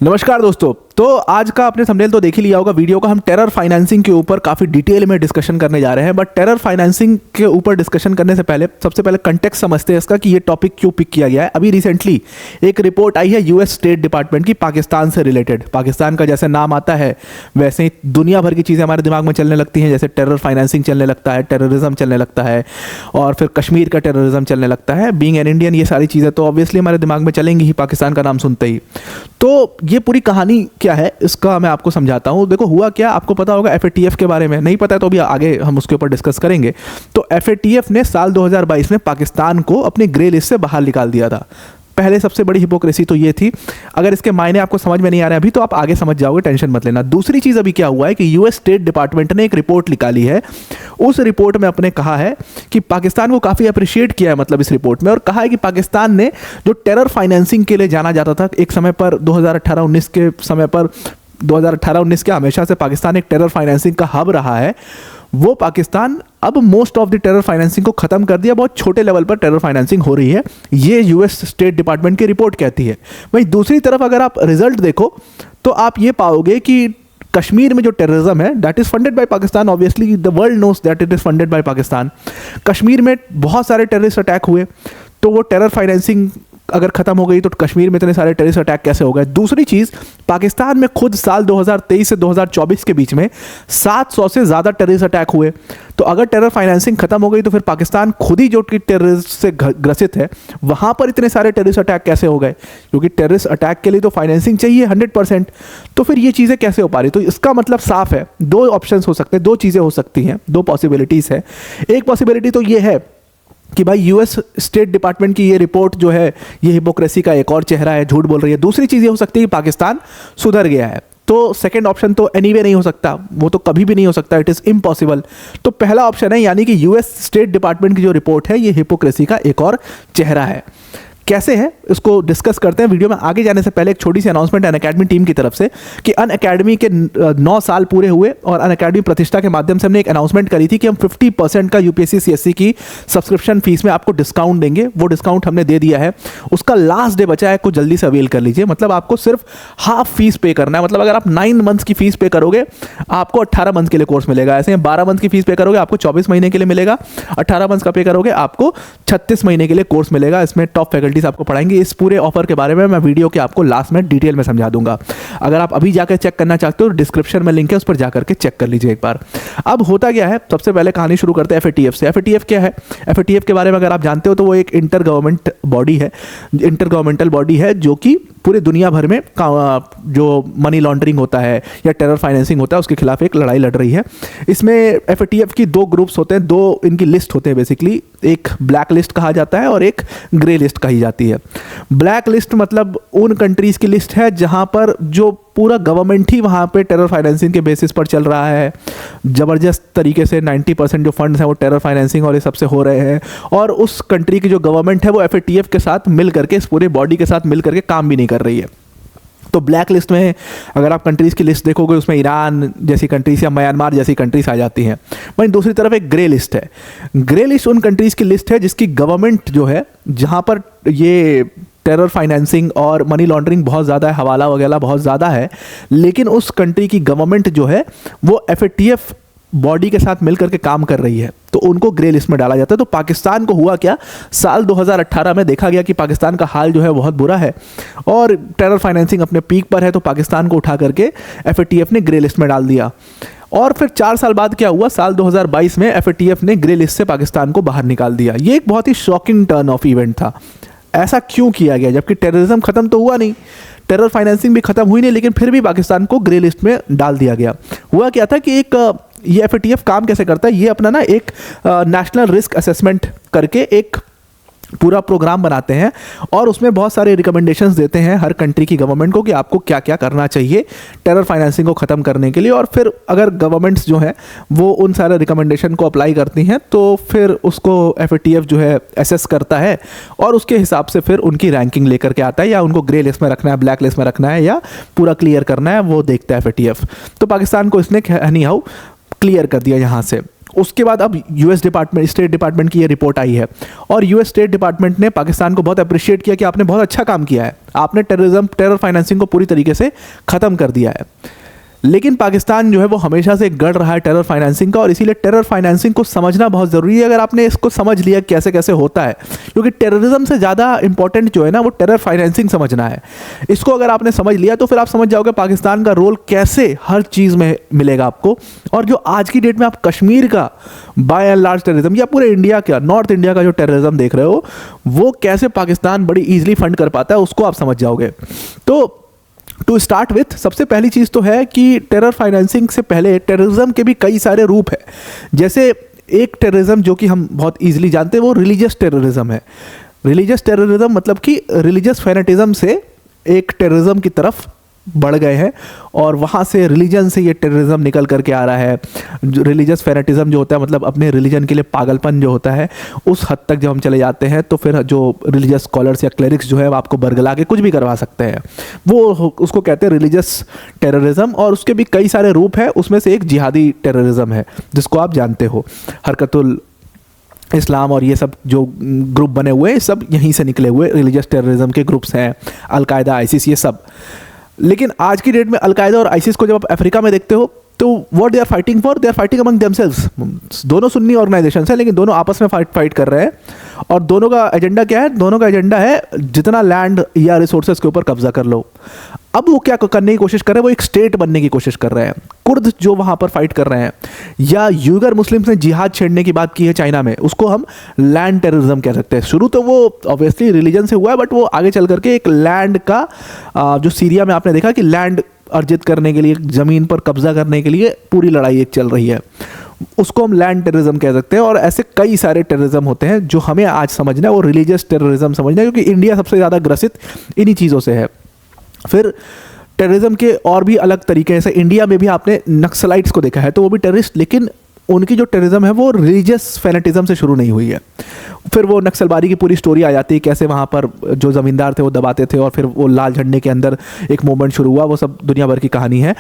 नमस्कार दोस्तों। तो आज का आपने थंबनेल तो देख ही लिया होगा वीडियो का। हम टेरर फाइनेंसिंग के ऊपर काफ़ी डिटेल में डिस्कशन करने जा रहे हैं। बट टेरर फाइनेंसिंग के ऊपर डिस्कशन करने से पहले सबसे पहले कंटेक्स्ट समझते हैं इसका कि ये टॉपिक क्यों पिक किया गया है। अभी रिसेंटली एक रिपोर्ट आई है यूएस स्टेट डिपार्टमेंट की पाकिस्तान से रिलेटेड। पाकिस्तान का जैसे नाम आता है वैसे ही दुनिया भर की चीज़ें हमारे दिमाग में चलने लगती हैं। जैसे टेरर फाइनेंसिंग चलने लगता है, टेररिज्म चलने लगता है, और फिर कश्मीर का टेररिज्म चलने लगता है। बीइंग एन इंडियन ये सारी चीज़ें तो ऑब्वियसली हमारे दिमाग में चलेंगी ही पाकिस्तान का नाम सुनते ही। तो ये पूरी कहानी क्या है इसका मैं आपको समझाता हूँ। देखो हुआ क्या, आपको पता होगा एफएटीएफ के बारे में। नहीं पता है तो अभी आगे हम उसके ऊपर डिस्कस करेंगे। तो एफएटीएफ ने साल 2022 में पाकिस्तान को अपनी ग्रे लिस्ट से बाहर निकाल दिया था। पहले सबसे बड़ी हिपोक्रेसी तो ये थी। अगर इसके मायने आपको समझ में नहीं आ रहे अभी तो आप आगे समझ जाओगे, टेंशन मत लेना। दूसरी चीज़ अभी क्या हुआ है कि यूएस स्टेट डिपार्टमेंट ने एक रिपोर्ट निकाली है। उस रिपोर्ट में अपने कहा है कि पाकिस्तान को काफ़ी अप्रिशिएट किया है, मतलब इस रिपोर्ट में, और कहा है कि पाकिस्तान ने जो टेरर फाइनेंसिंग के लिए जाना जाता था एक समय पर 2018-19 के समय पर, 2018-19 के हमेशा से पाकिस्तान एक टेरर फाइनेंसिंग का हब रहा है, वो पाकिस्तान अब most of the terror financing को खत्म कर दिया। बहुत छोटे लेवल पर टेरर फाइनेंसिंग हो रही है, ये यूएस स्टेट डिपार्टमेंट की रिपोर्ट कहती है। वहीं दूसरी तरफ अगर आप रिजल्ट देखो तो आप ये पाओगे कि कश्मीर में जो टेररिज्म है that is funded by Pakistan. Obviously the world knows that it is funded by Pakistan. Kashmir में बहुत सारे टेररिस्ट अटैक हुए, तो वो टेरर फाइनेंसिंग अगर खत्म हो गई तो कश्मीर में इतने सारे टेररिस्ट अटैक कैसे हो गए। दूसरी चीज़, पाकिस्तान में खुद साल 2023 से 2024 के बीच में 700 से ज़्यादा टेररिस्ट अटैक हुए। तो अगर टेरर फाइनेंसिंग खत्म हो गई तो फिर पाकिस्तान खुद ही जो कि टेररिस्ट से ग्रसित है वहाँ पर इतने सारे टेररिस्ट अटैक कैसे हो गए, क्योंकि टेररिस्ट अटैक के लिए तो फाइनेंसिंग चाहिए 100%। तो फिर ये चीज़ें कैसे हो पा रही। तो इसका मतलब साफ है, दो ऑप्शंस हो सकते हैं, दो चीज़ें हो सकती हैं, दो पॉसिबिलिटीज़ है। एक पॉसिबिलिटी तो ये है कि भाई यूएस स्टेट डिपार्टमेंट की ये रिपोर्ट जो है ये हिपोक्रेसी का एक और चेहरा है, झूठ बोल रही है। दूसरी चीज़ ये हो सकती है कि पाकिस्तान सुधर गया है। तो सेकंड ऑप्शन तो एनीवे नहीं हो सकता, वो तो कभी भी नहीं हो सकता, इट इज़ इम्पॉसिबल। तो पहला ऑप्शन है, यानी कि यूएस स्टेट डिपार्टमेंट की जो रिपोर्ट है ये हिपोक्रेसी का एक और चेहरा है। कैसे है इसको डिस्कस करते हैं। वीडियो में आगे जाने से पहले एक छोटी सी अनाउंसमेंट अनअकैडमी टीम की तरफ से कि अनअकैडमी के 9 साल पूरे हुए और अनअकैडमी प्रतिष्ठा के माध्यम से हमने एक अनाउंसमेंट करी थी कि हम 50% का यूपीएससी सीएससी की सब्सक्रिप्शन फीस में आपको डिस्काउंट देंगे। वो डिस्काउंट हमने दे दिया है, उसका लास्ट डे बचा है, कुछ जल्दी से अवेल कर लीजिए। मतलब आपको सिर्फ हाफ फीस पे करना है। मतलब अगर आप 9 मंथ्स की फीस पे करोगे आपको 18 मंथ के लिए कोर्स मिलेगा। ऐसे 12 मंथ की फीस पे करोगे आपको 24 महीने के लिए मिलेगा। 18 मंथ का पे करोगे आपको 36 महीने के लिए कोर्स मिलेगा। इसमें टॉप फैकल्टीज आपको पढ़ाएंगे। इस पूरे ऑफर के बारे में मैं वीडियो के आपको लास्ट में डिटेल में समझा दूंगा। अगर आप अभी जाकर चेक करना चाहते हो डिस्क्रिप्शन में लिंक है, उस पर जाकर के चेक कर लीजिए एक बार। अब होता क्या है, सबसे पहले कहानी शुरू करते हैं एफएटीएफ से। एफएटीएफ क्या है? एफएटीएफ के बारे में अगर आप जानते हो तो वो एक इंटर गवर्नमेंट बॉडी है, इंटर गवर्नमेंटल बॉडी है जो कि पूरे दुनिया भर में जो मनी लॉन्ड्रिंग होता है या टेरर फाइनेंसिंग होता है उसके खिलाफ एक लड़ाई लड़ रही है। इसमें एफएटीएफ की 2 ग्रुप्स होते हैं, 2 इनकी लिस्ट होते हैं बेसिकली। एक ब्लैक लिस्ट कहा जाता है और एक ग्रे लिस्ट कही जाती है। ब्लैक लिस्ट मतलब उन कंट्रीज़ की लिस्ट है जहां पर जो पूरा गवर्नमेंट ही वहाँ पे टेरर फाइनेंसिंग के बेसिस पर चल रहा है। ज़बरदस्त तरीके से 90% जो फंड्स हैं वो टेरर फाइनेंसिंग और ये सबसे हो रहे हैं। और उस कंट्री की जो गवर्नमेंट है वो एफएटीएफ के साथ मिल करके, इस पूरे बॉडी के साथ मिल करके काम भी नहीं कर रही है। तो ब्लैक लिस्ट में अगर आप कंट्रीज़ की लिस्ट देखोगे उसमें ईरान जैसी कंट्रीज या म्यांमार जैसी कंट्रीज आ जाती हैं। वहीं दूसरी तरफ एक ग्रे लिस्ट है। ग्रे लिस्ट उन कंट्रीज़ की लिस्ट है जिसकी गवर्नमेंट जो है, जहाँ पर ये टेरर फाइनेंसिंग और मनी लॉन्ड्रिंग बहुत ज़्यादा है, हवाला वगैरह बहुत ज़्यादा है, लेकिन उस कंट्री की गवर्नमेंट जो है वो एफएटीएफ बॉडी के साथ मिल करके काम कर रही है, तो उनको ग्रे लिस्ट में डाला जाता है। तो पाकिस्तान को हुआ क्या, साल 2018 में देखा गया कि पाकिस्तान का हाल जो है बहुत बुरा है और टेरर फाइनेंसिंग अपने पीक पर है, तो पाकिस्तान को उठा करके एफएटीएफ ने ग्रे लिस्ट में डाल दिया। और फिर 4 साल बाद क्या हुआ, साल 2022 में एफएटीएफ ने ग्रे लिस्ट से पाकिस्तान को बाहर निकाल दिया। ये एक बहुत ही शॉकिंग टर्न ऑफ इवेंट था। ऐसा क्यों किया गया जबकि टेररिज्म खत्म तो हुआ नहीं, टेरर फाइनेंसिंग भी खत्म हुई नहीं, लेकिन फिर भी पाकिस्तान को ग्रे लिस्ट में डाल दिया गया। हुआ क्या था कि ये एफएटीएफ काम कैसे करता है, ये अपना ना एक नेशनल रिस्क असेसमेंट करके एक पूरा प्रोग्राम बनाते हैं और उसमें बहुत सारे रिकमेंडेशंस देते हैं हर कंट्री की गवर्नमेंट को कि आपको क्या क्या करना चाहिए टेरर फाइनेंसिंग को ख़त्म करने के लिए। और फिर अगर गवर्नमेंट्स जो हैं वो उन सारे रिकमेंडेशन को अप्लाई करती हैं तो फिर उसको एफएटीएफ जो है एसेस करता है और उसके हिसाब से फिर उनकी रैंकिंग लेकर के आता है, या उनको ग्रे लिस्ट में रखना है, ब्लैक लिस्ट में रखना है, या पूरा क्लियर करना है, वो देखता है एफएटीएफ। तो पाकिस्तान को इसने एनी हाउ क्लियर कर दिया यहाँ से। उसके बाद अब यूएस डिपार्टमेंट, स्टेट डिपार्टमेंट की ये रिपोर्ट आई है और यूएस स्टेट डिपार्टमेंट ने पाकिस्तान को बहुत अप्रिशिएट किया कि आपने बहुत अच्छा काम किया है, आपने टेरर फाइनेंसिंग को पूरी तरीके से ख़त्म कर दिया है। लेकिन पाकिस्तान जो है वो हमेशा से गढ़ रहा है टेरर फाइनेंसिंग का, और इसीलिए टेरर फाइनेंसिंग को समझना बहुत ज़रूरी है। अगर आपने इसको समझ लिया कैसे कैसे होता है, क्योंकि टेररिज्म से ज़्यादा इंपॉर्टेंट जो है ना वो टेरर फाइनेंसिंग समझना है। इसको अगर आपने समझ लिया तो फिर आप समझ जाओगे पाकिस्तान का रोल कैसे हर चीज़ में मिलेगा आपको। और जो आज की डेट में आप कश्मीर का बाय एंड लार्ज टेररिज्म या पूरे इंडिया का, नॉर्थ इंडिया का जो टेररिज्म देख रहे हो, वो कैसे पाकिस्तान बड़ी ईजिली फंड कर पाता है, उसको आप समझ जाओगे। तो टू स्टार्ट विथ, सबसे पहली चीज़ तो है कि टेरर फाइनेंसिंग से पहले टेररिज्म के भी कई सारे रूप हैं। जैसे एक टेररिज्म जो कि हम बहुत इजीली जानते हैं वो रिलीजियस टेररिज्म है। रिलीजियस टेररिज्म मतलब कि रिलीजियस फैनेटिज्म से एक टेररिज्म की तरफ बढ़ गए हैं और वहाँ से रिलीजन से ये टेररिज्म निकल करके आ रहा है। जो रिलीजियस फैनेटिज्म जो होता है, मतलब अपने रिलीजन के लिए पागलपन जो होता है, उस हद तक जब हम चले जाते हैं तो फिर जो रिलीजियस स्कॉलर्स या क्लेरिक्स जो है वो आपको बरगला के कुछ भी करवा सकते हैं, वो उसको कहते हैं रिलीजियस टेररिज्म। और उसके भी कई सारे रूप हैं, उसमें से एक जिहादी टेररिज्म है जिसको आप जानते हो। हरकतुल इस्लाम और ये सब जो ग्रुप बने हुए, सब यहीं से निकले हुए रिलीजियस टेररिज्म के ग्रुप्स हैं, अलकायदा, आईसिस, ये सब। लेकिन आज की डेट में अलकायदा और आईसिस को जब आप अफ्रीका में देखते हो तो what they are fighting for, they are fighting among themselves. दोनों सुन्नी ऑर्गेनाइजेशंस हैं लेकिन दोनों आपस में फाइट कर रहे हैं। और दोनों का एजेंडा क्या है? दोनों का एजेंडा है जितना लैंड या रिसोर्सेज के ऊपर कब्जा कर लो। अब वो क्या करने की कोशिश कर रहे हैं? वो एक स्टेट बनने की कोशिश कर रहे हैं। कुर्द जो वहाँ पर फाइट कर रहे हैं, या यूगर मुस्लिम्स ने जिहाद छेड़ने की बात की है चाइना में, उसको हम लैंड टेररिज्म कह सकते हैं। शुरू तो वो ऑब्वियसली रिलीजन से हुआ है, बट वो आगे चल करके एक लैंड का जो सीरिया में आपने देखा कि लैंड अर्जित करने के लिए, ज़मीन पर कब्जा करने के लिए पूरी लड़ाई एक चल रही है, उसको हम लैंड टेररिज्म कह सकते हैं। और ऐसे कई सारे टेररिज्म होते हैं जो हमें आज समझना है, वो रिलीजियस टेररिज्म समझना है, क्योंकि इंडिया सबसे ज़्यादा ग्रसित इन्हीं चीज़ों से है। फिर टेररिज्म के और भी अलग तरीके हैं, जैसे इंडिया में भी आपने नक्सलाइट्स को देखा है, तो वो भी टेररिस्ट, लेकिन उनकी जो टेररिज्म है वो रिलीजियस फैनेटिज्म से शुरू नहीं हुई है। फिर वो नक्सलबारी की पूरी स्टोरी आ जाती है, कैसे वहाँ पर जो ज़मींदार थे वो दबाते थे और फिर वो लाल झंडे के अंदर एक मूवमेंट शुरू हुआ, वो सब दुनिया भर की कहानी है।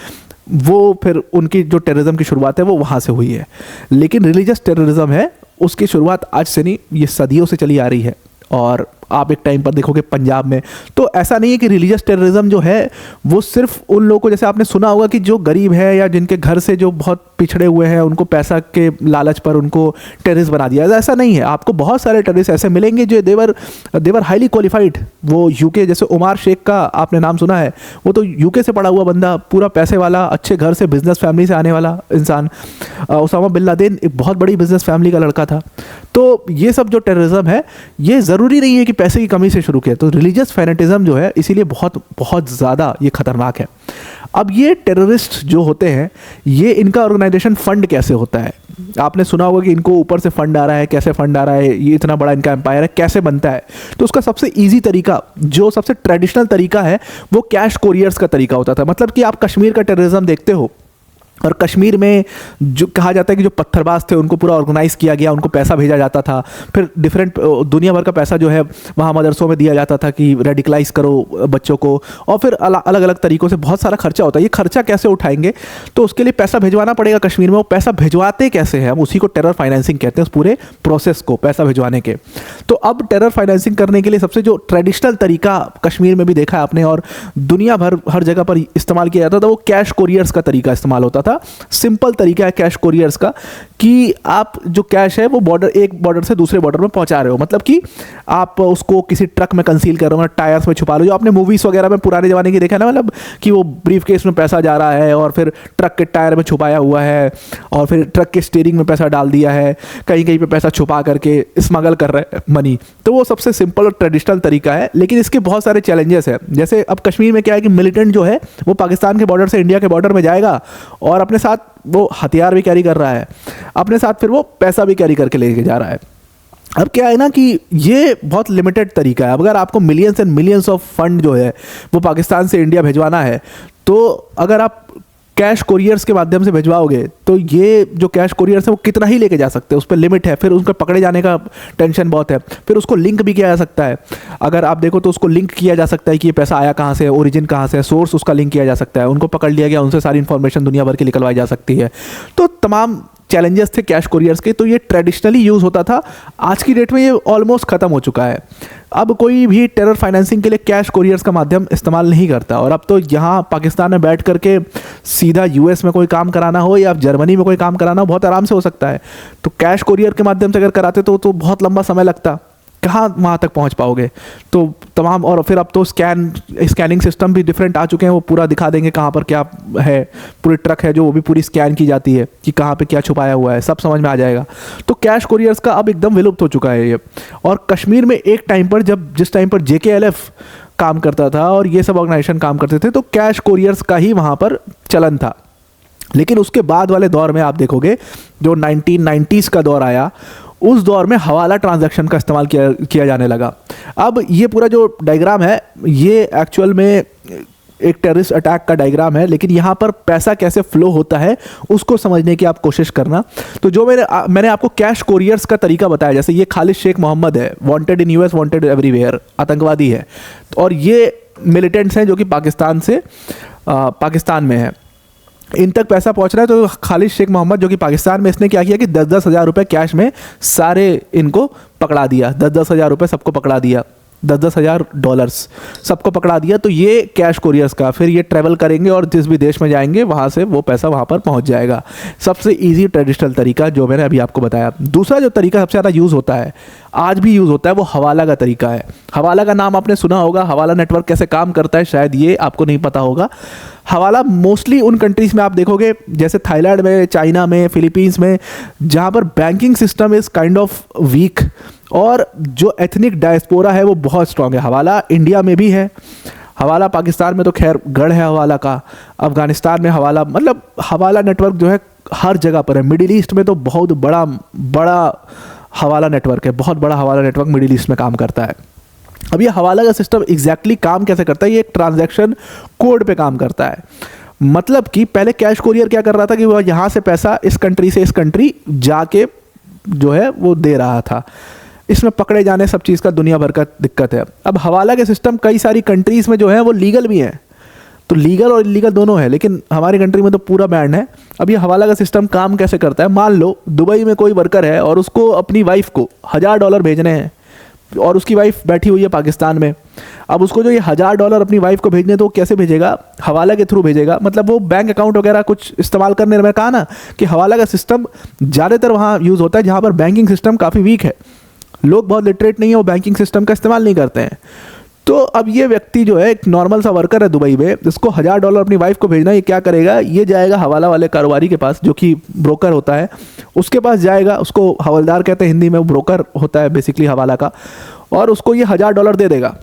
वो फिर उनकी जो टेररिज्म की शुरुआत है वो वहाँ से हुई है। लेकिन रिलीजियस टेररिज्म है, उसकी शुरुआत आज से नहीं, ये सदियों से चली आ रही है। और आप एक टाइम पर देखोगे पंजाब में, तो ऐसा नहीं है कि रिलीजियस टेररिज्म जो है वो सिर्फ उन लोगों को, जैसे आपने सुना होगा कि जो गरीब है या जिनके घर से जो बहुत पिछड़े हुए हैं उनको पैसा के लालच पर उनको टेररिस्ट बना दिया, ऐसा नहीं है। आपको बहुत सारे टेररिस्ट ऐसे मिलेंगे जो देवर हाईली क्वालिफाइड। वो यूके, जैसे उमार शेख का आपने नाम सुना है, वो तो यूके से पढ़ा हुआ बंदा, पूरा पैसे वाला, अच्छे घर से, बिजनेस फैमिली से आने वाला इंसान। उसामा बिन लादेन एक बहुत बड़ी बिजनेस फैमिली का लड़का था। तो ये सब जो टेररिज्म है, ये ज़रूरी नहीं है कि पैसे की कमी से शुरू किया। तो रिलीजियस फैनेटिज्म जो है इसीलिए बहुत बहुत ज़्यादा ये खतरनाक है। अब ये टेररिस्ट जो होते हैं, ये इनका ऑर्गेनाइजेशन फंड कैसे होता है? आपने सुना होगा कि इनको ऊपर से फंड आ रहा है, कैसे फंड आ रहा है, ये इतना बड़ा इनका एम्पायर है, कैसे बनता है? तो उसका सबसे ईजी तरीका, जो सबसे ट्रेडिशनल तरीका है, वो कैश कोरियर्स का तरीका होता था। मतलब कि आप कश्मीर का टेररिज्म देखते हो, और कश्मीर में जो कहा जाता है कि जो पत्थरबाज थे उनको पूरा ऑर्गेनाइज किया गया, उनको पैसा भेजा जाता था। फिर डिफरेंट दुनिया भर का पैसा जो है वहाँ मदरसों में दिया जाता था कि रेडिकलाइज करो बच्चों को, और फिर अलग अलग तरीक़ों से बहुत सारा खर्चा होता है। ये खर्चा कैसे उठाएंगे? तो उसके लिए पैसा भिजवाना पड़ेगा कश्मीर में। वो पैसा भिजवाते कैसे हैं? हम उसी को टेरर फाइनेंसिंग कहते हैं, उस पूरे प्रोसेस को, पैसा भिजवाने के। तो अब टेरर फाइनेंसिंग करने के लिए सबसे जो ट्रेडिशनल तरीका कश्मीर में भी देखा है आपने और दुनिया भर हर जगह पर इस्तेमाल किया जाता था, वो कैश कोरियर्स का तरीका इस्तेमाल होता था। सिंपल तरीका है कैश कोरियर्स का कि आप जो कैश है वो एक बॉर्डर से दूसरे बॉर्डर में पहुंचा रहे हो। मतलब कि आप उसको किसी ट्रक में कंसील कर रहे हो, टायर्स में छुपा लो, जो आपने मूवीज वगैरह में पुराने जमाने की देखा ना, मतलब कि वो ब्रीफ केस में पैसा जा रहा है और फिर ट्रक के टायर में छुपाया हुआ है और फिर ट्रक के स्टीयरिंग में पैसा डाल दिया है, कहीं कहीं पे पैसा छुपा करके स्मगल कर रहे हैं मनी। तो वो सबसे सिंपल और ट्रेडिशनल तरीका है, लेकिन इसके बहुत सारे चैलेंजेस हैं। जैसे अब कश्मीर में क्या है कि मिलिटेंट जो है वो पाकिस्तान के बॉर्डर से इंडिया के बॉर्डर में जाएगा और अपने साथ वो हथियार भी कैरी कर रहा है, अपने साथ फिर वो पैसा भी कैरी करके लेके जा रहा है। अब क्या है ना कि ये बहुत लिमिटेड तरीका है। अगर आपको millions and millions of fund जो है वो पाकिस्तान से इंडिया भिजवाना है, तो अगर आप कैश कोरियर्स के माध्यम से भिजवाओगे तो ये जो कैश कोरियर्स है वो कितना ही लेके जा सकते हैं, उस पर लिमिट है। फिर उनका पकड़े जाने का टेंशन बहुत है। फिर उसको लिंक भी किया जा सकता है, अगर आप देखो तो उसको लिंक किया जा सकता है कि ये पैसा आया कहाँ से, ओरिजिन कहाँ से, सोर्स उसका लिंक किया जा सकता है। उनको पकड़ लिया गया, उनसे सारी इन्फॉर्मेशन दुनिया भर की निकलवाई जा सकती है। तो तमाम चैलेंजेस थे कैश कोरियर्स के, तो ये ट्रेडिशनली यूज़ होता था। आज की डेट में ये ऑलमोस्ट ख़त्म हो चुका है। अब कोई भी टेरर फाइनेंसिंग के लिए कैश कोरियर्स का माध्यम इस्तेमाल नहीं करता। और अब तो यहाँ पाकिस्तान में बैठ करके सीधा यूएस में कोई काम कराना हो या जर्मनी में कोई काम कराना हो, बहुत आराम से हो सकता है। तो कैश कोरियर के माध्यम से अगर कराते तो बहुत लंबा समय लगता, कहाँ वहाँ तक पहुँच पाओगे। तो तमाम, और फिर अब तो स्कैनिंग सिस्टम भी डिफरेंट आ चुके हैं, वो पूरा दिखा देंगे कहाँ पर क्या है। पूरी ट्रक है जो वो भी पूरी स्कैन की जाती है कि कहाँ पे क्या छुपाया हुआ है, सब समझ में आ जाएगा। तो कैश कोरियर्स का अब एकदम विलुप्त हो चुका है ये। और कश्मीर में एक टाइम पर जिस टाइम पर JKLF काम करता था और ये सब ऑर्गेनाइजेशन काम करते थे, तो कैश कोरियर्स का ही वहाँ पर चलन था। लेकिन उसके बाद वाले दौर में आप देखोगे जो 1990s का दौर आया, उस दौर में हवाला ट्रांजैक्शन का इस्तेमाल किया जाने लगा। अब ये पूरा जो डायग्राम है ये एक्चुअल में एक टेररिस्ट अटैक का डायग्राम है, लेकिन यहाँ पर पैसा कैसे फ्लो होता है उसको समझने की आप कोशिश करना। तो जो मैंने आपको कैश कोरियर्स का तरीका बताया, जैसे ये खालिद शेख मोहम्मद है, वांटेड इन US, वांटेड एवरीवेयर, आतंकवादी है, और ये मिलिटेंट्स हैं जो कि पाकिस्तान में है। इन तक पैसा पहुंच रहा है। तो खालिद शेख मोहम्मद जो कि पाकिस्तान में, इसने क्या किया कि 10-10 हज़ार रुपये कैश में सारे इनको पकड़ा दिया। 10-10 हज़ार रुपये सबको पकड़ा दिया, 10-10 हज़ार डॉलर्स सबको पकड़ा दिया। तो ये कैश कोरियर्स का, फिर ये ट्रैवल करेंगे और जिस भी देश में जाएंगे वहाँ से वो पैसा वहाँ पर पहुँच जाएगा। सबसे ईजी ट्रेडिशनल तरीका जो मैंने अभी आपको बताया। दूसरा जो तरीका सबसे ज़्यादा यूज़ होता है, आज भी यूज़ होता है, वो हवाला का तरीका है। हवाला का नाम आपने सुना होगा। हवाला नेटवर्क कैसे काम करता है शायद ये आपको नहीं पता होगा। हवाला मोस्टली उन कंट्रीज़ में आप देखोगे, जैसे थाईलैंड में, चाइना में, फिलीपींस में, जहाँ पर banking system is kind of weak और जो एथनिक डायस्पोरा है वो बहुत स्ट्रांग है। हवाला इंडिया में भी है, हवाला पाकिस्तान में तो खैर गढ़ है हवाला का, अफ़गानिस्तान में हवाला, मतलब हवाला नेटवर्क जो है हर जगह पर है। मिडिल ईस्ट में तो बहुत बड़ा हवाला नेटवर्क है, बहुत बड़ा हवाला नेटवर्क मिडिल ईस्ट में काम करता है। अब ये हवाला का सिस्टम एग्जैक्टली काम कैसे करता है, ये एक ट्रांजैक्शन कोड पे काम करता है। मतलब कि पहले कैश कोरियर क्या कर रहा था कि वो यहाँ से पैसा इस कंट्री से इस कंट्री जाके जो है वो दे रहा था। इसमें पकड़े जाने सब चीज़ का दुनिया भर का दिक्कत है। अब हवाला के सिस्टम कई सारी कंट्रीज़ में जो है वो लीगल भी हैं, तो लीगल और इलीगल दोनों है, लेकिन हमारी कंट्री में तो पूरा बैन है। अब ये हवाला का सिस्टम काम कैसे करता है, मान लो दुबई में कोई वर्कर है और उसको अपनी वाइफ को $1000 भेजने हैं और उसकी वाइफ बैठी हुई है पाकिस्तान में। अब उसको जो ये $1000 अपनी वाइफ को भेजने, तो वो कैसे भेजेगा, हवाला के थ्रू भेजेगा। मतलब वो बैंक अकाउंट वगैरह कुछ इस्तेमाल करने में, कहा ना कि हवाला का सिस्टम ज़्यादातर वहाँ यूज़ होता है जहाँ पर बैंकिंग सिस्टम काफ़ी वीक है, लोग बहुत लिटरेट नहीं है, वो बैंकिंग सिस्टम का इस्तेमाल नहीं करते हैं। तो अब ये व्यक्ति जो है एक नॉर्मल सा वर्कर है दुबई में, जिसको $1000 अपनी वाइफ को भेजना, ये क्या करेगा, ये जाएगा हवाला वाले कारोबारी के पास जो कि ब्रोकर होता है, उसके पास जाएगा। उसको हवलदार कहते हैं हिंदी में, ब्रोकर होता है बेसिकली हवाला का, और उसको ये $1000 दे देगा।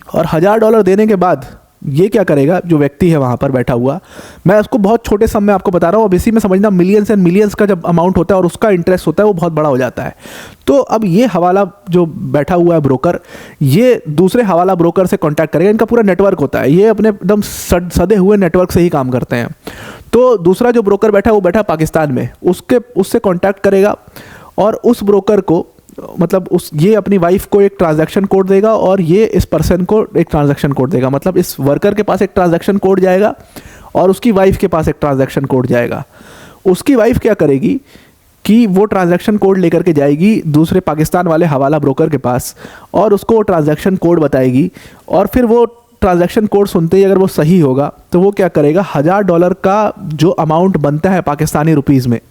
और $1000 देने के बाद ये क्या करेगा, जो व्यक्ति है वहाँ पर बैठा हुआ, मैं उसको बहुत छोटे सम में आपको बता रहा हूँ, अब इसी में समझना मिलियंस एंड मिलियंस का जब अमाउंट होता है और उसका इंटरेस्ट होता है वो बहुत बड़ा हो जाता है। तो अब ये हवाला जो बैठा हुआ है ब्रोकर, ये दूसरे हवाला ब्रोकर से कांटेक्ट करेगा। इनका पूरा नेटवर्क होता है, ये अपने एकदम सदे हुए नेटवर्क से ही काम करते हैं। तो दूसरा जो ब्रोकर बैठा है वो बैठा पाकिस्तान में, उससे कांटेक्ट करेगा और उस ब्रोकर को, मतलब ये अपनी वाइफ को एक ट्रांजैक्शन कोड देगा और ये इस पर्सन को एक ट्रांजैक्शन कोड देगा। मतलब इस वर्कर के पास एक ट्रांजैक्शन कोड जाएगा और उसकी वाइफ के पास एक ट्रांजैक्शन कोड जाएगा। उसकी वाइफ क्या करेगी कि वो ट्रांजैक्शन कोड लेकर के जाएगी दूसरे पाकिस्तान वाले हवाला ब्रोकर के पास और उसको ट्रांजैक्शन कोड बताएगी, और फिर वो ट्रांजैक्शन कोड सुनते ही अगर वो सही होगा तो वो क्या करेगा, $1000 का जो अमाउंट बनता है पाकिस्तानी रुपीज़ में,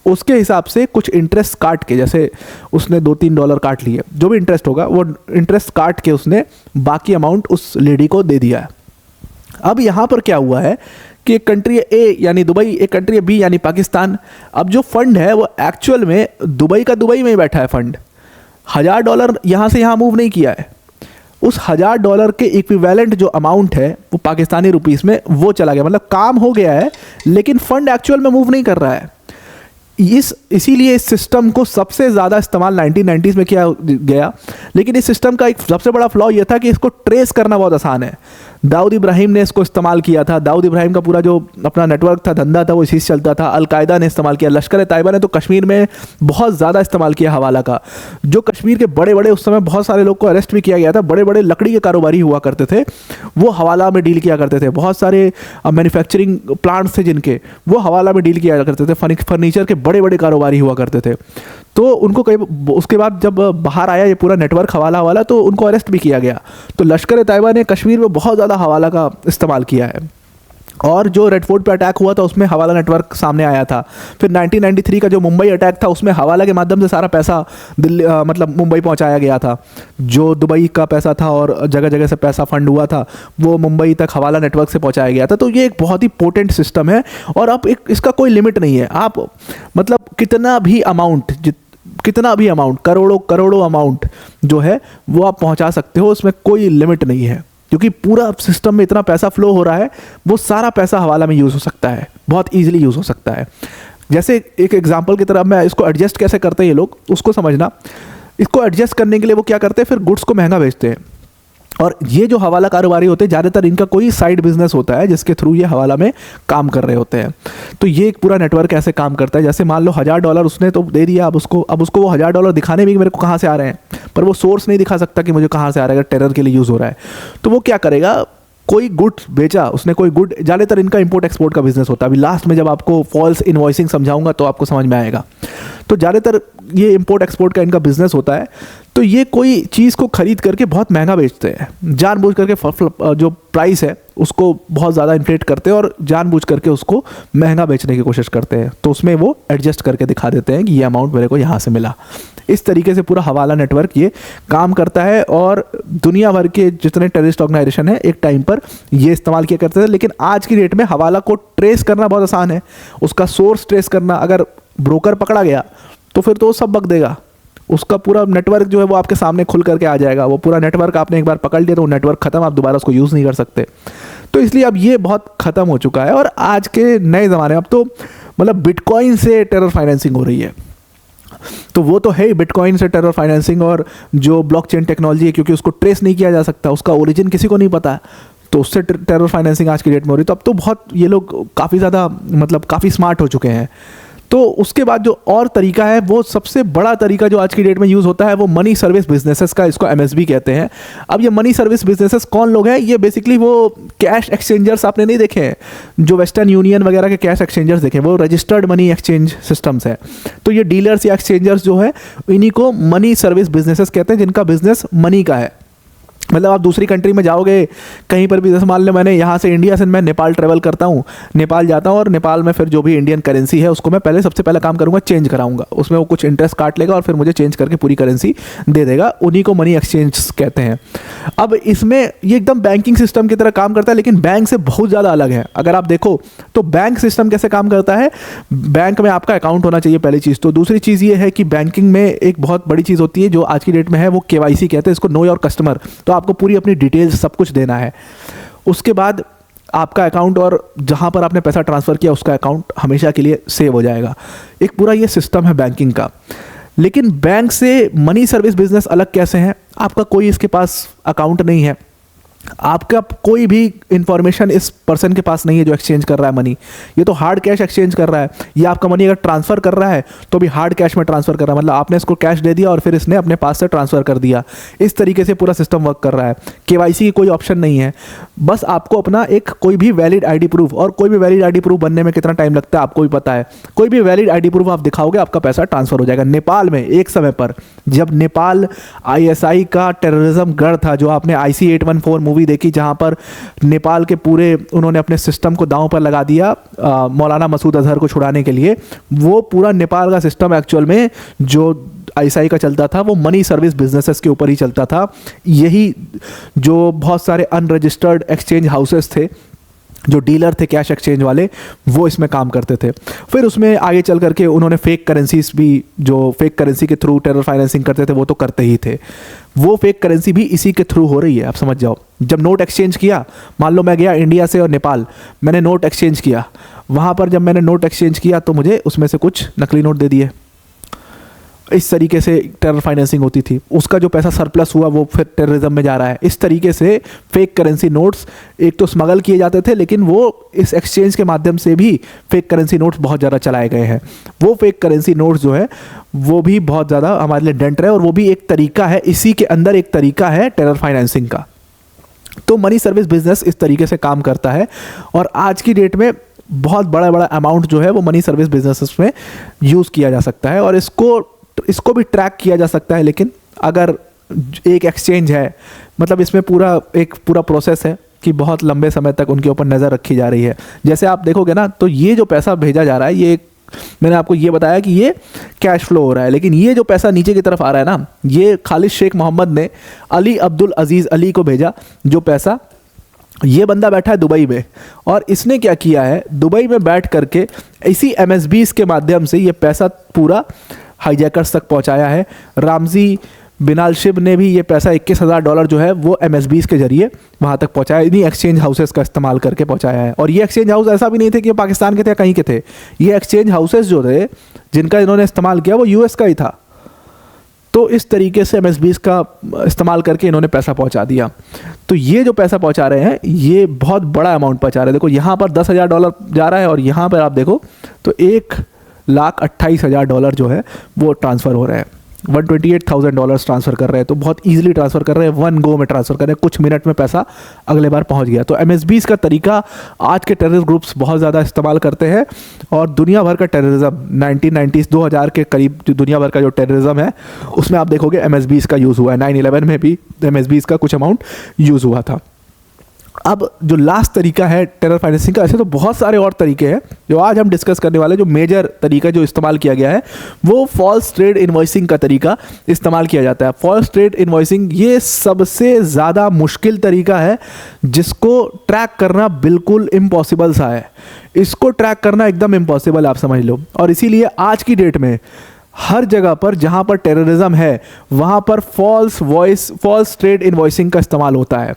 उसके हिसाब से कुछ इंटरेस्ट काट के, जैसे उसने $2-3 काट लिए, जो भी इंटरेस्ट होगा वो इंटरेस्ट काट के उसने बाकी अमाउंट उस लेडी को दे दिया है। अब यहाँ पर क्या हुआ है कि एक कंट्री है ए यानी दुबई, एक कंट्री है बी यानी पाकिस्तान। अब जो फंड है वो एक्चुअल में दुबई का दुबई में ही बैठा है फंड, $1000 यहाँ से यहाँ मूव नहीं किया है। उस $1000 के इक्विवेलेंट जो अमाउंट है वो पाकिस्तानी रुपीस में वो चला गया, मतलब काम हो गया है लेकिन फंड एक्चुअल में मूव नहीं कर रहा है। इसीलिए इस सिस्टम को सबसे ज़्यादा इस्तेमाल 1990s में किया गया, लेकिन इस सिस्टम का एक सबसे बड़ा फ्लॉ ये था कि इसको ट्रेस करना बहुत आसान है। दाऊद इब्राहिम ने इसको इस्तेमाल किया था। दाऊद इब्राहिम का पूरा जो अपना नेटवर्क था, धंधा था, वो इसी से चलता था। अलकायदा ने इस्तेमाल किया। लश्कर तैयबा ने तो कश्मीर में बहुत ज़्यादा इस्तेमाल किया हवाला का। जो कश्मीर के बड़े बड़े, उस समय बहुत सारे लोग को अरेस्ट भी किया गया था, बड़े बड़े लकड़ी के कारोबारी हुआ करते थे, वो हवाला में डील किया करते थे। बहुत सारे मैन्युफैक्चरिंग प्लांट्स थे जिनके, वो हवाला में डील किया करते थे। फर्नीचर के बड़े बड़े कारोबारी हुआ करते थे। तो उनको कई, उसके बाद जब बाहर आया ये पूरा नेटवर्क हवाला तो उनको अरेस्ट भी किया गया। तो लश्कर तैयबा ने कश्मीर में बहुत ज़्यादा हवाला का इस्तेमाल किया है। और जो रेड फोर्ट पे अटैक हुआ था उसमें हवाला नेटवर्क सामने आया था। फिर 1993 का जो मुंबई अटैक था उसमें हवाला के माध्यम से सारा पैसा दिल्ली मतलब मुंबई पहुंचाया गया था। जो दुबई का पैसा था और जगह जगह से पैसा फंड हुआ था वो मुंबई तक हवाला नेटवर्क से पहुंचाया गया था। तो ये एक बहुत ही पोटेंट सिस्टम है और अब इसका कोई लिमिट नहीं है। आप मतलब कितना भी अमाउंट करोड़ों अमाउंट जो है वो आप पहुंचा सकते हो, उसमें कोई लिमिट नहीं है, क्योंकि पूरा सिस्टम में इतना पैसा फ्लो हो रहा है। वो सारा पैसा हवाला में यूज़ हो सकता है, बहुत ईजिली यूज़ हो सकता है। जैसे एक एग्जांपल की तरह, मैं इसको एडजस्ट कैसे करते हैं ये लोग, उसको समझना। इसको एडजस्ट करने के लिए वो क्या करते हैं, फिर गुड्स को महंगा बेचते हैं। और ये जो हवाला कारोबारी होते हैं ज़्यादातर इनका कोई साइड बिजनेस होता है जिसके थ्रू ये हवाला में काम कर रहे होते हैं। तो ये एक पूरा नेटवर्क ऐसे काम करता है। जैसे मान लो $1000 उसने तो दे दिया, अब उसको वो $1000 दिखाने भी मेरे को कहाँ से आ रहे हैं, पर वो सोर्स नहीं दिखा सकता कि मुझे कहाँ से आ रहा है, अगर टेरर के लिए यूज़ हो रहा है। तो वो क्या करेगा, कोई गुड बेचा उसने, कोई गुड, ज़्यादातर इनका इंपोर्ट एक्सपोर्ट का बिजनेस होता है। अभी लास्ट में जब आपको फॉल्स इनवॉइसिंग समझाऊंगा तो आपको समझ में आएगा। तो ज़्यादातर ये इंपोर्ट एक्सपोर्ट का इनका बिजनेस होता है। तो ये कोई चीज़ को खरीद करके बहुत महंगा बेचते हैं, जानबूझ करके जो प्राइस है उसको बहुत ज़्यादा इन्फ्लेट करते हैं और जानबूझ करके उसको महंगा बेचने की कोशिश करते हैं। तो उसमें वो एडजस्ट करके दिखा देते हैं कि ये अमाउंट मेरे को यहाँ से मिला। इस तरीके से पूरा हवाला नेटवर्क ये काम करता है और दुनिया भर के जितने टेररिस्ट ऑर्गेनाइजेशन है एक टाइम पर ये इस्तेमाल किया करते थे। लेकिन आज की डेट में हवाला को ट्रेस करना बहुत आसान है, उसका सोर्स ट्रेस करना। अगर ब्रोकर पकड़ा गया तो फिर तो वो सब बक देगा, उसका पूरा नेटवर्क जो है वो आपके सामने खुल करके आ जाएगा। वो पूरा नेटवर्क आपने एक बार पकड़ लिया तो वो नेटवर्क खत्म, आप दोबारा उसको यूज़ नहीं कर सकते। तो इसलिए अब ये बहुत ख़त्म हो चुका है। और आज के नए ज़माने में अब तो मतलब बिटकॉइन से टेरर फाइनेंसिंग हो रही है। तो वो तो है ही, बिटकॉइन से टेरर फाइनेंसिंग। और जो ब्लॉकचेन टेक्नोलॉजी है, क्योंकि उसको ट्रेस नहीं किया जा सकता, उसका ओरिजिन किसी को नहीं पता, तो उससे टेरर फाइनेंसिंग आज की डेट में हो रही है। तो अब तो बहुत ये लोग काफ़ी ज़्यादा मतलब काफ़ी स्मार्ट हो चुके हैं। तो उसके बाद जो और तरीका है, वो सबसे बड़ा तरीका जो आज की डेट में यूज़ होता है वो मनी सर्विस बिजनेसेस का, इसको MSB कहते हैं। अब ये मनी सर्विस बिजनेसेस कौन लोग हैं, ये बेसिकली वो कैश एक्सचेंजर्स आपने नहीं देखे हैं, जो वेस्टर्न यूनियन वगैरह के कैश एक्सचेंजर्स देखे, वो रजिस्टर्ड मनी एक्सचेंज सिस्टम्स है। तो ये डीलर्स या एक्सचेंजर्स जो है इन्हीं को मनी सर्विस बिजनेसेस कहते हैं, जिनका बिजनेस मनी का है। मतलब आप दूसरी कंट्री में जाओगे कहीं पर भी, जैसे मान लो मैंने यहाँ से इंडिया से मैं नेपाल ट्रैवल करता हूँ, नेपाल जाता हूँ और नेपाल में फिर जो भी इंडियन करेंसी है उसको मैं सबसे पहले काम करूँगा चेंज कराऊंगा। उसमें वो कुछ इंटरेस्ट काट लेगा और फिर मुझे चेंज करके पूरी करेंसी दे देगा। उन्हीं को मनी एक्सचेंज कहते हैं। अब इसमें ये एकदम बैंकिंग सिस्टम की तरह काम करता है, लेकिन बैंक से बहुत ज़्यादा अलग है। अगर आप देखो तो बैंक सिस्टम कैसे काम करता है, बैंक में आपका अकाउंट होना चाहिए पहली चीज़। तो दूसरी चीज़ ये है कि बैंकिंग में एक बहुत बड़ी चीज़ होती है जो आज की डेट में है, वो KYC कहते हैं इसको, नो योर कस्टमर। तो आपको पूरी अपनी डिटेल्स सब कुछ देना है। उसके बाद आपका अकाउंट और जहां पर आपने पैसा ट्रांसफ़र किया उसका अकाउंट हमेशा के लिए सेव हो जाएगा। एक पूरा ये सिस्टम है बैंकिंग का। लेकिन बैंक से मनी सर्विस बिजनेस अलग कैसे है, आपका कोई इसके पास अकाउंट नहीं है, आपका कोई भी इंफॉर्मेशन इस पर्सन के पास नहीं है जो एक्सचेंज कर रहा है मनी। ये तो हार्ड कैश एक्सचेंज कर रहा है। ये आपका मनी अगर ट्रांसफ़र कर रहा है तो भी हार्ड कैश में ट्रांसफ़र कर रहा है, मतलब आपने इसको कैश दे दिया और फिर इसने अपने पास से ट्रांसफ़र कर दिया। इस तरीके से पूरा सिस्टम वर्क कर रहा है। KYC की कोई ऑप्शन नहीं है, बस आपको अपना एक कोई भी वैलिड ID प्रूफ, और कोई भी वैलिड ID प्रूफ बनने में कितना टाइम लगता है आपको भी पता है, कोई भी वैलिड ID प्रूफ आप दिखाओगे आपका पैसा ट्रांसफ़र हो जाएगा। नेपाल में एक समय पर जब नेपाल ISI का टेररिज्म गढ़ था, जो आपने IC 814 मूवी देखी जहाँ पर नेपाल के पूरे उन्होंने अपने सिस्टम को दांव पर लगा दिया मौलाना मसूद अजहर को छुड़ाने के लिए, वो पूरा नेपाल का सिस्टम एक्चुअल में जो ISI का चलता था वो मनी सर्विस बिजनेसेस के ऊपर ही चलता था। यही जो बहुत सारे अनरजिस्टर्ड एक्सचेंज हाउसेस थे, जो डीलर थे कैश एक्सचेंज वाले, वो इसमें काम करते थे। फिर उसमें आगे चल करके उन्होंने फेक करेंसीज भी, जो फेक करेंसी के थ्रू टेरर फाइनेंसिंग करते थे वो तो करते ही थे। वो फेक करेंसी भी इसी के थ्रू हो रही है, आप समझ जाओ। जब नोट एक्सचेंज किया, मान लो मैं गया इंडिया से और नेपाल, मैंने नोट एक्सचेंज किया, वहाँ पर जब मैंने नोट एक्सचेंज किया तो मुझे उसमें से कुछ नकली नोट दे दिए। इस तरीके से टेरर फाइनेंसिंग होती थी। उसका जो पैसा सरप्लस हुआ वो फिर टेररिज्म में जा रहा है। इस तरीके से फेक करेंसी नोट्स एक तो स्मगल किए जाते थे, लेकिन वो इस एक्सचेंज के माध्यम से भी फेक करेंसी नोट्स बहुत ज़्यादा चलाए गए हैं। वो फेक करेंसी नोट्स जो है वो भी बहुत ज़्यादा हमारे लिए डेंट रहे, और वो भी एक तरीका है, इसी के अंदर एक तरीका है टेरर फाइनेंसिंग का। तो मनी सर्विस बिजनेस इस तरीके से काम करता है, और आज की डेट में बहुत बड़ा बड़ा अमाउंट जो है वो मनी सर्विस बिजनेसेस में यूज़ किया जा सकता है, और इसको भी ट्रैक किया जा सकता है। लेकिन अगर एक एक्सचेंज है, मतलब इसमें पूरा प्रोसेस है कि बहुत लंबे समय तक उनके ऊपर नज़र रखी जा रही है। जैसे आप देखोगे ना, तो ये जो पैसा भेजा जा रहा है, ये मैंने आपको ये बताया कि ये कैश फ्लो हो रहा है, लेकिन ये जो पैसा नीचे की तरफ आ रहा है ना, ये खालिद शेख मोहम्मद ने अली अब्दुल अजीज़ अली को भेजा। जो पैसा, ये बंदा बैठा है दुबई में, और इसने क्या किया है, दुबई में बैठ करके इसी MSBs के माध्यम से ये पैसा पूरा हाईजैकर्स तक पहुंचाया है। रामजी बिनाल शिब ने भी ये पैसा $21,000 जो है वो MSBs के जरिए वहाँ तक पहुँचाया, इन्हीं एक्सचेंज हाउसेस का इस्तेमाल करके पहुँचाया है। और ये एक्सचेंज हाउस ऐसा भी नहीं थे कि पाकिस्तान के थे, कहीं के थे। ये एक्सचेंज हाउसेस जो थे जिनका इन्होंने इस्तेमाल किया वो US का ही था। तो इस तरीके से MSBs का इस्तेमाल करके इन्होंने पैसा पहुँचा दिया। तो ये जो पैसा पहुँचा रहे हैं, ये बहुत बड़ा अमाउंट पहुँचा रहे हैं। देखो यहाँ पर $10,000 जा रहा है, और यहाँ पर आप देखो तो $1,28,000 जो है वो ट्रांसफ़र हो रहे हैं। $128,000 ट्रांसफ़र कर रहे हैं, तो बहुत ईजिली ट्रांसफ़र कर रहे हैं, वन गो में ट्रांसफ़र कर रहे हैं, कुछ मिनट में पैसा अगले बार पहुंच गया। तो MSBs का तरीका आज के टेररिस्ट ग्रुप्स बहुत ज़्यादा इस्तेमाल करते हैं, और दुनिया भर का टेररिज्म 1990s 2000 के करीब जो दुनिया भर का जो टेररिज्म है उसमें आप देखोगे MSBs का यूज़ हुआ है। 9/11 में भी MSBs का कुछ अमाउंट यूज़ हुआ था। अब जो लास्ट तरीका है टेरर फाइनेंसिंग का, ऐसे तो बहुत सारे और तरीके हैं जो आज हम डिस्कस करने वाले। जो मेजर तरीका जो इस्तेमाल किया गया है वो फॉल्स ट्रेड इनवॉइसिंग का तरीका इस्तेमाल किया जाता है। फॉल्स ट्रेड इनवॉइसिंग ये सबसे ज़्यादा मुश्किल तरीका है, जिसको ट्रैक करना बिल्कुल इम्पॉसिबल सा है। इसको ट्रैक करना एकदम इम्पॉसिबल आप समझ लो, और इसीलिए आज की डेट में हर जगह पर जहां पर टेररिज्म है वहां पर फॉल्स ट्रेड इनवॉइसिंग का इस्तेमाल होता है।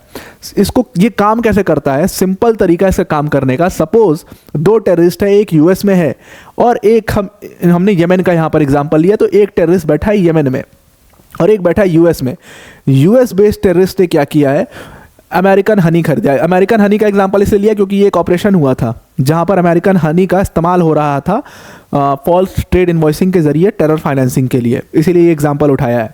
इसको ये काम कैसे करता है, सिंपल तरीका इसका काम करने का। सपोज 2 टेररिस्ट है, एक US में है और एक हमने यमन का यहां पर एग्जांपल लिया। तो एक टेररिस्ट बैठा है यमन में और एक बैठा है US में। US बेस्ड टेररिस्ट ने क्या किया है, अमेरिकन हनी खरीदा है। अमेरिकन हनी का एग्जांपल इसलिए लिया क्योंकि ये एक ऑपरेशन हुआ था जहां पर अमेरिकन हनी का इस्तेमाल हो रहा था फॉल्स ट्रेड इनवॉइसिंग के जरिए टेरर फाइनेंसिंग के लिए, इसीलिए ये एग्जांपल उठाया है।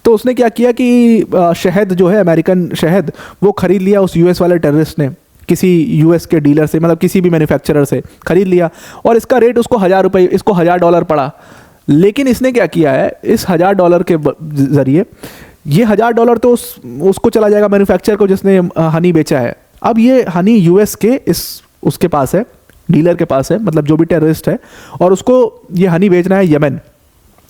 तो उसने क्या किया कि शहद जो है, अमेरिकन शहद, वो खरीद लिया उस US वाले टेररिस्ट ने किसी US के डीलर से, मतलब किसी भी मैन्युफैक्चरर से खरीद लिया, और इसका रेट उसको $1,000 पड़ा। लेकिन इसने क्या किया है, इस $1,000 के जरिए ये $1,000 तो उसको चला जाएगा मैन्युफैक्चरर को जिसने हनी बेचा है। अब ये हनी US के उसके पास है, डीलर के पास है, मतलब जो भी टेररिस्ट है, और उसको ये हनी बेचना है यमन।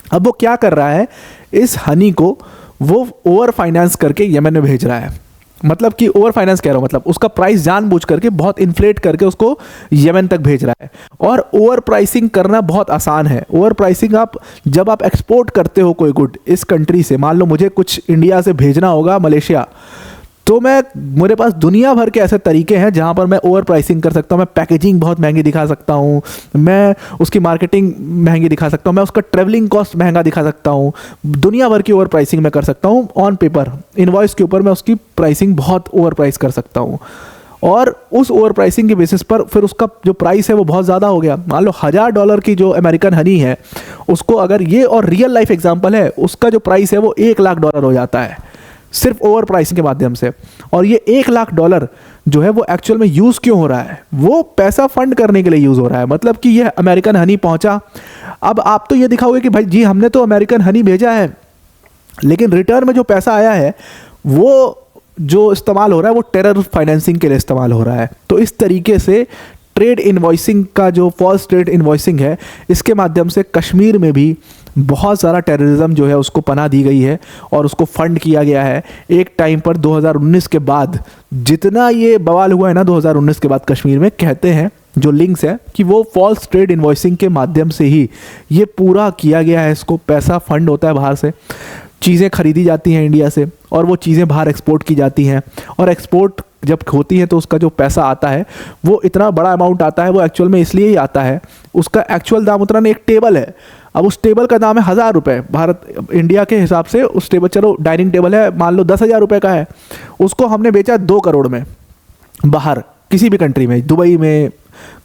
अब वो क्या कर रहा है, इस हनी को वो ओवर फाइनेंस करके यमन में भेज रहा है। मतलब कि ओवर फाइनेंस कह रहा हूँ, मतलब उसका प्राइस जानबूझ करके बहुत इन्फ्लेट करके उसको यमन तक भेज रहा है। और ओवर प्राइसिंग करना बहुत आसान है। ओवर प्राइसिंग जब आप एक्सपोर्ट करते हो कोई गुड इस कंट्री से, मान लो मुझे कुछ इंडिया से भेजना होगा मलेशिया, तो मेरे पास दुनिया भर के ऐसे तरीके हैं जहां पर मैं ओवर प्राइसिंग कर सकता हूं। मैं पैकेजिंग बहुत महंगी दिखा सकता हूं, मैं उसकी मार्केटिंग महंगी दिखा सकता हूं, मैं उसका ट्रैवलिंग कॉस्ट महंगा दिखा सकता हूं। दुनिया भर की ओवर प्राइसिंग मैं कर सकता हूं। ऑन पेपर इनवॉइस के ऊपर मैं उसकी प्राइसिंग बहुत ओवर प्राइस कर सकता हूं, और उस ओवर प्राइसिंग के बेसिस पर फिर उसका जो प्राइस है वो बहुत ज़्यादा हो गया। मान लो $1,000 की जो अमेरिकन हनी है उसको अगर ये, और रियल लाइफ एग्जाम्पल है, उसका जो प्राइस है वो $1,00,000 हो जाता है सिर्फ ओवर प्राइसिंग के माध्यम से। और ये $1,00,000 जो है वो एक्चुअल में यूज़ क्यों हो रहा है, वो पैसा फंड करने के लिए यूज़ हो रहा है। मतलब कि ये अमेरिकन हनी पहुंचा, अब आप तो ये दिखाओगे कि भाई जी हमने तो अमेरिकन हनी भेजा है, लेकिन रिटर्न में जो पैसा आया है वो जो इस्तेमाल हो रहा है वो टेरर फाइनेंसिंग के लिए इस्तेमाल हो रहा है। तो इस तरीके से ट्रेड इनवॉइसिंग का जो फॉल्स ट्रेड इनवॉइसिंग है, इसके माध्यम से कश्मीर में भी बहुत सारा टेररिज्म जो है उसको पनाह दी गई है और उसको फंड किया गया है। एक टाइम पर 2019 के बाद जितना ये बवाल हुआ है ना, 2019 के बाद कश्मीर में, कहते हैं जो लिंक्स है कि वो फॉल्स ट्रेड इनवॉइसिंग के माध्यम से ही ये पूरा किया गया है। इसको पैसा फंड होता है बाहर से, चीज़ें खरीदी जाती हैं इंडिया से और वो चीज़ें बाहर एक्सपोर्ट की जाती हैं, और एक्सपोर्ट जब होती है तो उसका जो पैसा आता है वो इतना बड़ा अमाउंट आता है, वो एक्चुअल में इसलिए ही आता है, उसका एक्चुअल दाम उतना नहीं, एक टेबल है, अब उस टेबल का दाम है 1000 रुपये भारत इंडिया के हिसाब से, उस टेबल, चलो डाइनिंग टेबल है मान लो 10,000 रुपये का है, उसको हमने बेचा 2 करोड़ में बाहर किसी भी कंट्री में, दुबई में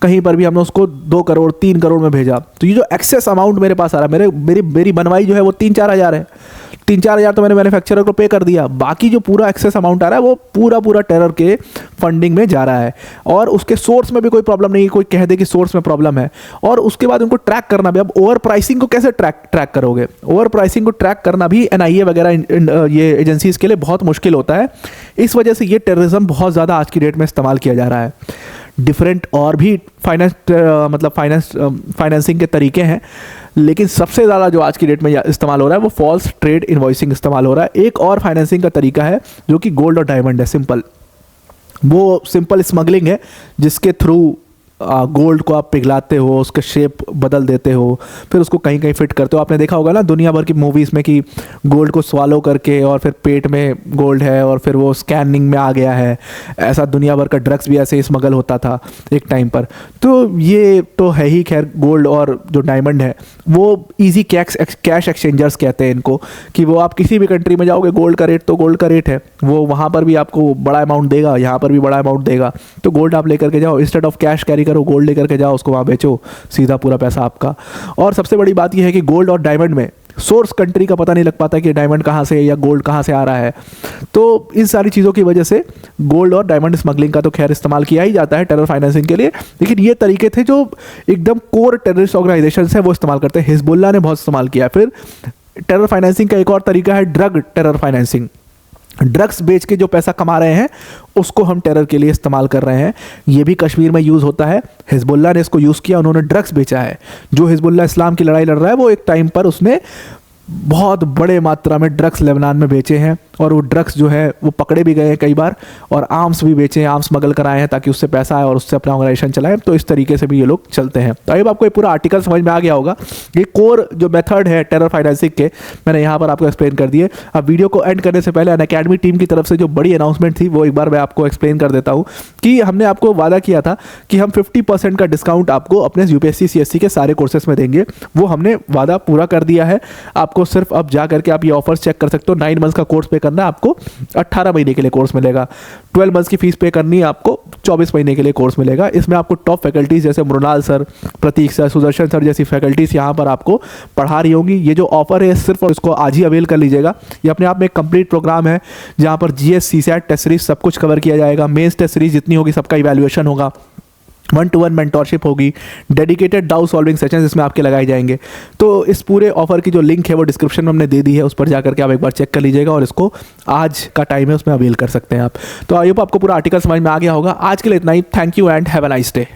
कहीं पर भी हमने उसको 2 करोड़ 3 करोड़ में भेजा, तो ये जो एक्सेस अमाउंट मेरे पास आ रहा है, मेरी बनवाई जो है वो 3-4 हज़ार है, 3-4 हज़ार तो मैंने मैन्युफैक्चरर को पे कर दिया, बाकी जो पूरा एक्सेस अमाउंट आ रहा है वो पूरा टेरर के फंडिंग में जा रहा है, और उसके सोर्स में भी कोई प्रॉब्लम नहीं है, कोई कह दे कि सोर्स में प्रॉब्लम है, और उसके बाद उनको ट्रैक करना भी, अब ओवर प्राइसिंग को कैसे ट्रैक करोगे, ओवर प्राइसिंग को ट्रैक करना भी NIA वगैरह ये एजेंसीज के लिए बहुत मुश्किल होता है, इस वजह से ये टेररिज्म बहुत ज़्यादा आज की डेट में इस्तेमाल किया जा रहा है। डिफरेंट और भी फाइनेंसिंग के तरीके हैं, लेकिन सबसे ज़्यादा जो आज की डेट में इस्तेमाल हो रहा है वो फॉल्स ट्रेड इनवॉइसिंग इस्तेमाल हो रहा है। एक और फाइनेंसिंग का तरीका है जो कि गोल्ड और डायमंड है, सिंपल, वो सिंपल स्मगलिंग है, जिसके थ्रू गोल्ड को आप पिघलाते हो, उसका शेप बदल देते हो, फिर उसको कहीं कहीं फिट करते हो। आपने देखा होगा ना दुनिया भर की मूवीज़ में कि गोल्ड को स्वालो करके और फिर पेट में गोल्ड है और फिर वो स्कैनिंग में आ गया है, ऐसा दुनिया भर का ड्रग्स भी ऐसे ही स्मगल होता था एक टाइम पर। तो ये तो है ही, खैर गोल्ड और जो डायमंड है वो ईजी कैश एक्सचेंजर्स कहते हैं इनको, कि वो आप किसी भी कंट्री में जाओगे, गोल्ड का रेट तो गोल्ड का रेट है, वो वहाँ पर भी आपको बड़ा अमाउंट देगा, यहाँ पर भी बड़ा अमाउंट देगा, तो गोल्ड आप लेकर के जाओ, इंस्टेड ऑफ कैश कैरी करो, गोल्ड लेकर के जाओ, उसको वहाँ बेचो, सीधा पूरा पैसा आपका। और सबसे बड़ी बात यह है कि गोल्ड और डायमंड में सोर्स कंट्री का पता नहीं लग पाता कि डायमंड कहाँ से या गोल्ड कहाँ से आ रहा है, तो इन सारी चीज़ों की वजह से गोल्ड और डायमंड स्मगलिंग का तो खैर इस्तेमाल किया ही जाता है टेरर फाइनेंसिंग के लिए, लेकिन ये तरीके थे जो एकदम कोर टेररिस्ट ऑर्गेनाइजेशन है वो इस्तेमाल करते हैं। हिजबुल्लाह ने बहुत इस्तेमाल किया। फिर टेरर फाइनेंसिंग का एक और तरीका है ड्रग टेरर फाइनेंसिंग, ड्रग्स बेच के जो पैसा कमा रहे हैं उसको हम टेरर के लिए इस्तेमाल कर रहे हैं। ये भी कश्मीर में यूज़ होता है, हिजबुल्लाह ने इसको यूज़ किया, उन्होंने ड्रग्स बेचा है। जो हिजबुल्लाह इस्लाम की लड़ाई लड़ रहा है वो एक टाइम पर उसने बहुत बड़े मात्रा में ड्रग्स लेबनान में बेचे हैं, और वो ड्रग्स जो है वो पकड़े भी गए हैं कई बार, और आर्म्स भी बेचे हैं, आर्म्स स्मगल कराए हैं ताकि उससे पैसा आए और उससे अपना ऑर्गेनाइजेशन चलाएं। तो इस तरीके से भी ये लोग चलते हैं। तो अब आपको ये पूरा आर्टिकल समझ में आ गया होगा। ये कोर जो मेथड है टेरर फाइनेंसिंग के मैंने यहाँ पर आपको एक्सप्लेन कर दिए। अब वीडियो को एंड करने से पहले अनअकैडमी टीम की तरफ से जो बड़ी अनाउंसमेंट थी वो एक बार मैं आपको एक्सप्लेन कर देता हूँ, कि हमने आपको वादा किया था कि हम 50% का डिस्काउंट आपको अपने UPSC CSC के सारे कोर्सेज में देंगे। वो हमने वादा पूरा कर दिया है। आपको सिर्फ अब जा करके आप ये ऑफर्स चेक कर सकते हो। 9 मंथ्स का कोर्स पे करना है आपको, 18 महीने के लिए कोर्स मिलेगा। 12 मंथ्स की फीस पे करनी है आपको, 24 महीने के लिए कोर्स मिलेगा। इसमें आपको टॉप फैकल्टीज जैसे मृणाल सर, प्रतीक सर, सुदर्शन सर जैसी फैकल्टीज यहाँ पर आपको पढ़ा रही होंगी। ये जो ऑफर है सिर्फ और इसको आज ही अवेल कर लीजिएगा। ये अपने आप में एक कंप्लीट प्रोग्राम है जहाँ पर GS CSAT टेस्ट सीरीज सब कुछ कवर किया जाएगा। मेंस टेस्ट सीरीज जितनी होगी सबका इवैल्यूएशन होगा, 1-to-1 मेंटोरशिप होगी, डेडिकेटेड डाउट सॉल्विंग सेशंस इसमें आपके लगाए जाएंगे। तो इस पूरे ऑफर की जो लिंक है वो डिस्क्रिप्शन में हमने दे दी है, उस पर जाकर के आप एक बार चेक कर लीजिएगा, और इसको आज का टाइम है उसमें अवेल कर सकते हैं आप। तो आई होप आपको पूरा आर्टिकल समझ में आ गया होगा। आज के लिए इतना ही। Thank you and have a nice day.